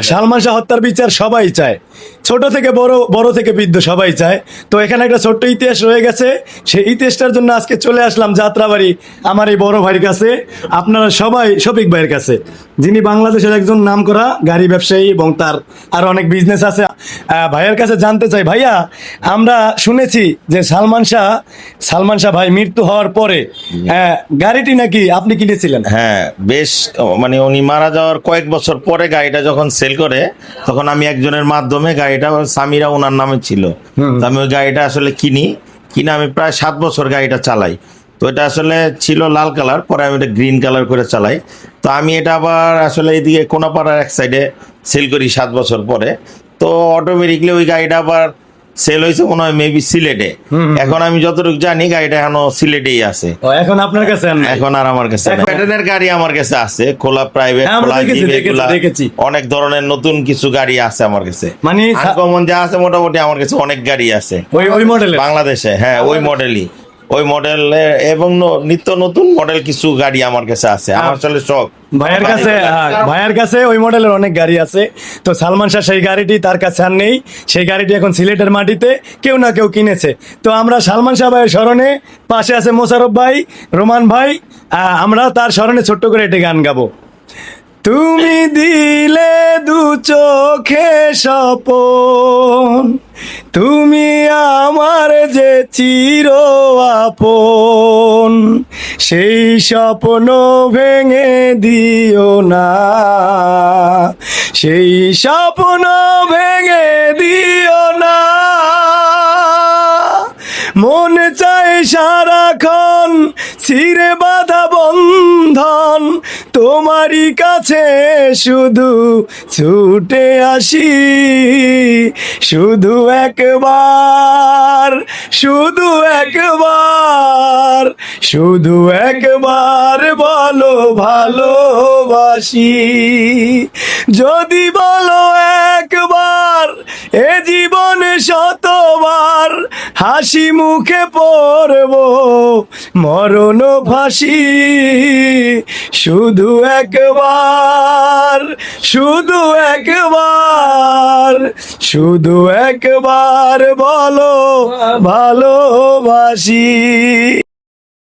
সালমান শাহ হত্যার বিচার সবাই চায়, ছোট থেকে বড়, বড় থেকে বৃদ্ধ সবাই চায়। তো এখানে একটা ছোট্ট ইতিহাস রয়ে গেছে, সেই ইতিহাসটার জন্য আজকে চলে আসলাম যাত্রাবাড়ি আমার এই বড় ভাইয়ের কাছে, আপনারা সবাই শফিক ভাইয়ের কাছে, যিনি বাংলাদেশের একজন নামকরা গাড়ি ব্যবসায়ী এবং তার আরো অনেক বিজনেস আছে। ভাইয়ের কাছে জানতে চাই, ভাইয়া আমরা শুনেছি যে সালমান শাহ ভাই মৃত্যু হওয়ার পরে গাড়িটি নাকি আপনি কিনেছিলেন? হ্যাঁ, বেশ, মানে উনি মারা যাওয়ার কয়েক বছর পরে গাড়িটা যখন সেল করে, তখন আমি একজনের মাধ্যমে গাড়িটা, সামিরা ওনার নামে ছিল, তো আমি ওই গাড়িটা আসলে কিনে আমি প্রায় 7 বছর গাড়িটা চালাই। তো এটা আসলে ছিল লাল কালার, পরে আমি এটা গ্রিন কালার করে চালাই। তো আমি এটা আবার আসলে এইদিকে কোনাপাড়ার এক সাইডে সেল করি 7 বছর পরে। তো অটোমেটিকলি ওই গাড়িটা আবার সেল হয়েছে মনে হয় মেবি সিলেটে। এখন আমি যতটুকু জানি গাড়িটা এখনো সিলেটেই আছে। এখন আপনার কাছে আর নাই? এখন আর আমার কাছে প্যাটার্নের গাড়ি আমার কাছে আছে, খোলা প্রাইভেট, হ্যাঁ, আমরা খোলা দেখেছি, জিপ, দেখেছি, এগুলা দেখেছি। অনেক ধরনের নতুন কিছু গাড়ি আছে আমার কাছে। মানে আনকমন যা আছে মোটামুটি আমার কাছে অনেক গাড়ি আছে ওই মডেল বাংলাদেশে। হ্যাঁ, ওই মডেলই, ওই মডেল এবং নিত্য নতুন মডেল কিছু গাড়ি আমার কাছে আছে। আমার আসলে শখ ভাইয়ের কাছে ওই মডেলের অনেক গাড়ি আছে। তো সালমান শাহ সেই গাড়িটি তার কাছে আর নেই, সেই গাড়িটি এখন সিলেটের মাটিতে কেউ না কেউ কিনেছে। তো আমরা সালমান শাহ ভাইয়ের স্মরণে, পাশে আছে মোশাররফ ভাই, রোমান ভাই, আমরা তার স্মরণে ছোট্ট করে একটি গান গাবো। তুমি দিলে দু চোখে স্বপন, তুমি আমার যে চির আপন, সেই স্বপ্ন ভেঙে দিও না, সেই স্বপ্ন ভেঙে দিও না। মন চাই সারাক্ষণ ছিঁড়ে বাঁধা বন্ধন, তোমারই কাছে শুধু ছুটে আসি, শুধু একবার, শুধু একবার, শুধু একবার বলো ভালোবাসি। যদি বলো একবার, এ জীবনে শতবার হাসি মুখে পড়ব মরণ ফাঁসি। শুধু একবার, শুধু একবার, শুধু একবার বলো ভালোবাসি।